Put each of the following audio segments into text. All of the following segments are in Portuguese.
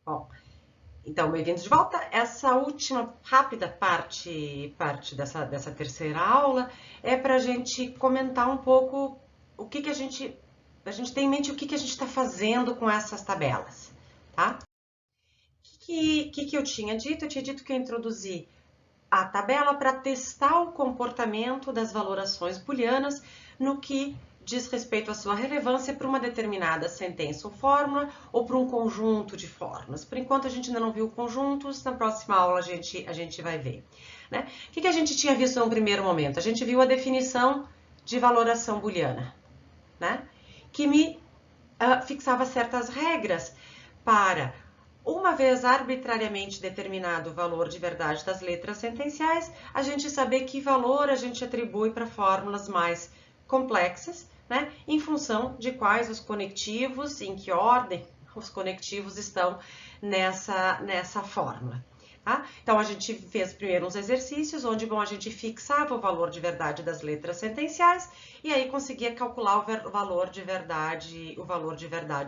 Bom, então, bem-vindos de volta. Essa última rápida parte dessa terceira aula é para a gente comentar um pouco o que a gente tem em mente, o que a gente está fazendo com essas tabelas, tá? O que eu tinha dito? Eu tinha dito que eu introduzi a tabela para testar o comportamento das valorações booleanas no que diz respeito à sua relevância para uma determinada sentença ou fórmula ou para um conjunto de fórmulas. Por enquanto a gente ainda não viu conjuntos, na próxima aula a gente vai ver. Né? O que a gente tinha visto no primeiro momento? A gente viu a definição de valoração booleana, né? Que me fixava certas regras para, uma vez arbitrariamente determinado o valor de verdade das letras sentenciais, a gente saber que valor a gente atribui para fórmulas mais complexas, né, em função de quais os conectivos, em que ordem os conectivos estão nessa fórmula. Tá? Então, a gente fez primeiro uns exercícios onde, bom, a gente fixava o valor de verdade das letras sentenciais e aí conseguia calcular o valor de verdade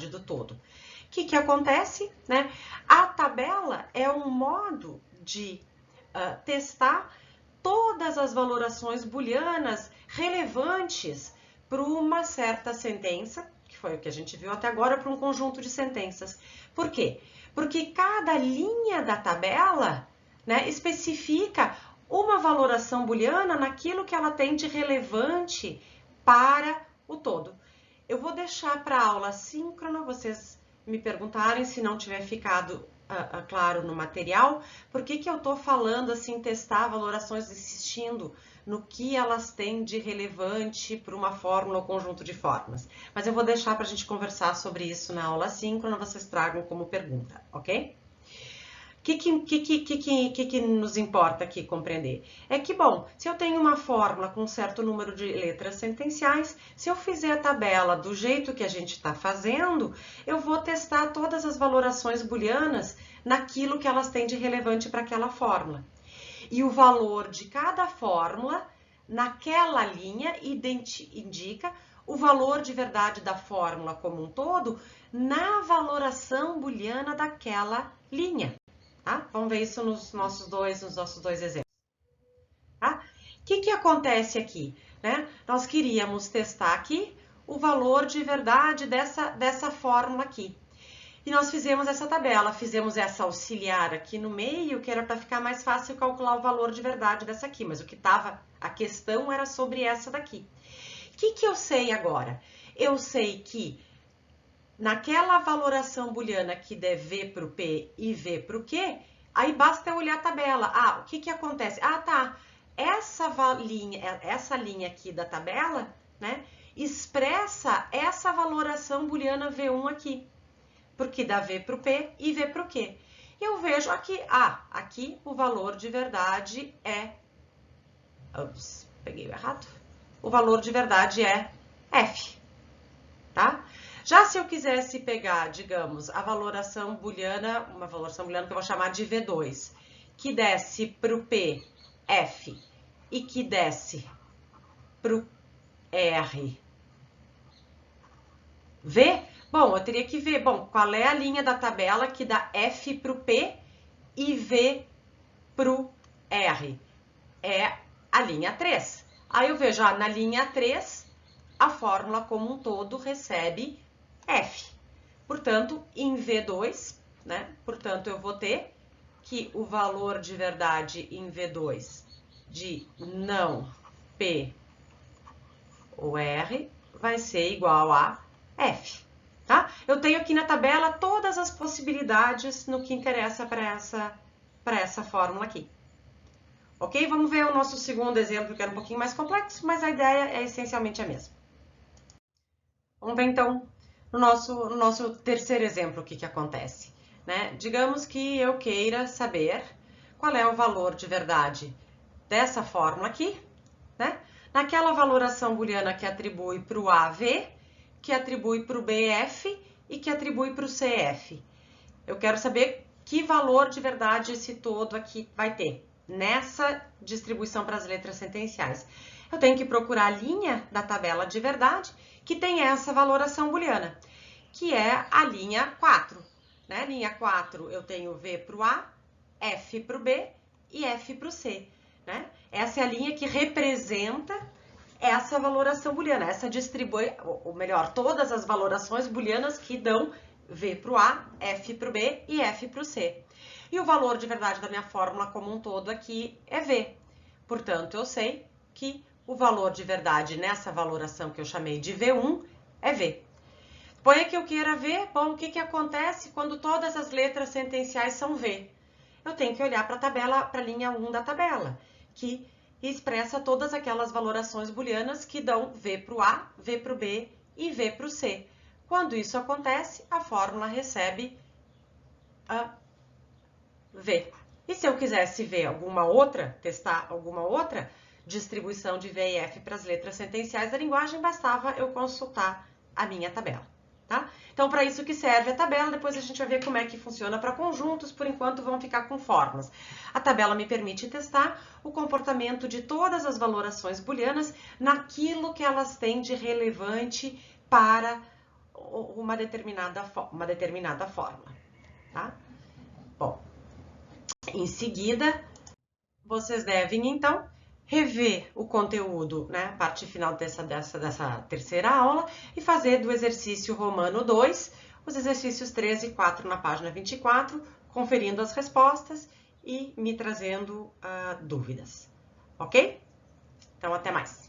do todo. O que acontece? Né? A tabela é um modo de testar todas as valorações booleanas relevantes para uma certa sentença, que foi o que a gente viu até agora, para um conjunto de sentenças. Por quê? Porque cada linha da tabela, né, especifica uma valoração booleana naquilo que ela tem de relevante para o todo. Eu vou deixar para a aula síncrona vocês me perguntarem se não tiver ficado claro no material, por que eu estou falando assim, testar valorações, insistindo no que elas têm de relevante para uma fórmula ou conjunto de fórmulas. Mas eu vou deixar para a gente conversar sobre isso na aula síncrona, vocês tragam como pergunta, ok? O que nos importa aqui compreender? É que, bom, se eu tenho uma fórmula com um certo número de letras sentenciais, se eu fizer a tabela do jeito que a gente está fazendo, eu vou testar todas as valorações booleanas naquilo que elas têm de relevante para aquela fórmula. E o valor de cada fórmula, naquela linha, indica o valor de verdade da fórmula como um todo na valoração booleana daquela linha. Tá? Vamos ver isso nos nossos dois exemplos. Tá? O que acontece aqui? Né? Nós queríamos testar aqui o valor de verdade dessa fórmula aqui. E nós fizemos essa tabela, fizemos essa auxiliar aqui no meio, que era para ficar mais fácil calcular o valor de verdade dessa aqui, mas a questão era sobre essa daqui. O que eu sei agora? Eu sei que naquela valoração booleana que der V para o P e V para o Q, aí basta eu olhar a tabela. Ah, o que acontece? Ah, tá. Essa linha aqui da tabela, né, expressa essa valoração booleana V1 aqui, porque dá V para o P e V para o Q. Eu vejo aqui, aqui o valor de verdade é... Ops, peguei o errado. O valor de verdade é F, tá? Já se eu quisesse pegar, digamos, a valoração booleana, uma valoração booleana que eu vou chamar de V2, que desse para o P, F, e que desse para o R, V, bom, eu teria que ver, bom, qual é a linha da tabela que dá F para o P e V para o R. É a linha 3. Aí eu vejo, na linha 3, a fórmula como um todo recebe F. Portanto, em V2, né? Portanto, eu vou ter que o valor de verdade em V2 de não P ou R vai ser igual a F, tá? Eu tenho aqui na tabela todas as possibilidades no que interessa para essa fórmula aqui. Ok? Vamos ver o nosso segundo exemplo, que era um pouquinho mais complexo, mas a ideia é essencialmente a mesma. Vamos ver, então, no nosso terceiro exemplo, o que acontece. Né? Digamos que eu queira saber qual é o valor de verdade dessa fórmula aqui, né? Naquela valoração booleana que atribui para o AV, que atribui para o BF e que atribui para o CF. Eu quero saber que valor de verdade esse todo aqui vai ter nessa distribuição para as letras sentenciais. Eu tenho que procurar a linha da tabela de verdade que tem essa valoração booleana, que é a linha 4. Né? linha 4 eu tenho V para o A, F para o B e F para o C, né? Essa é a linha que representa essa valoração booleana, essa distribui, ou melhor, todas as valorações booleanas que dão V para o A, F para o B e F para o C. E o valor de verdade da minha fórmula como um todo aqui é V. Portanto, eu sei que o valor de verdade nessa valoração que eu chamei de V1 é V. Põe que eu queira ver, bom, o que acontece quando todas as letras sentenciais são V? Eu tenho que olhar para a tabela, para a linha 1 da tabela, que expressa todas aquelas valorações booleanas que dão V para o A, V para o B e V para o C. Quando isso acontece, a fórmula recebe a V. E se eu quisesse ver alguma outra, testar alguma outra distribuição de V e F para as letras sentenciais da linguagem, bastava eu consultar a minha tabela. Tá? Então, para isso que serve a tabela, depois a gente vai ver como é que funciona para conjuntos, por enquanto vão ficar com fórmulas. A tabela me permite testar o comportamento de todas as valorações booleanas naquilo que elas têm de relevante para uma determinada fórmula. Tá? Bom, em seguida, vocês devem, então, rever o conteúdo, né, a parte final dessa terceira aula e fazer do exercício Romano 2, os exercícios 3 e 4 na página 24, conferindo as respostas e me trazendo dúvidas, ok? Então, até mais!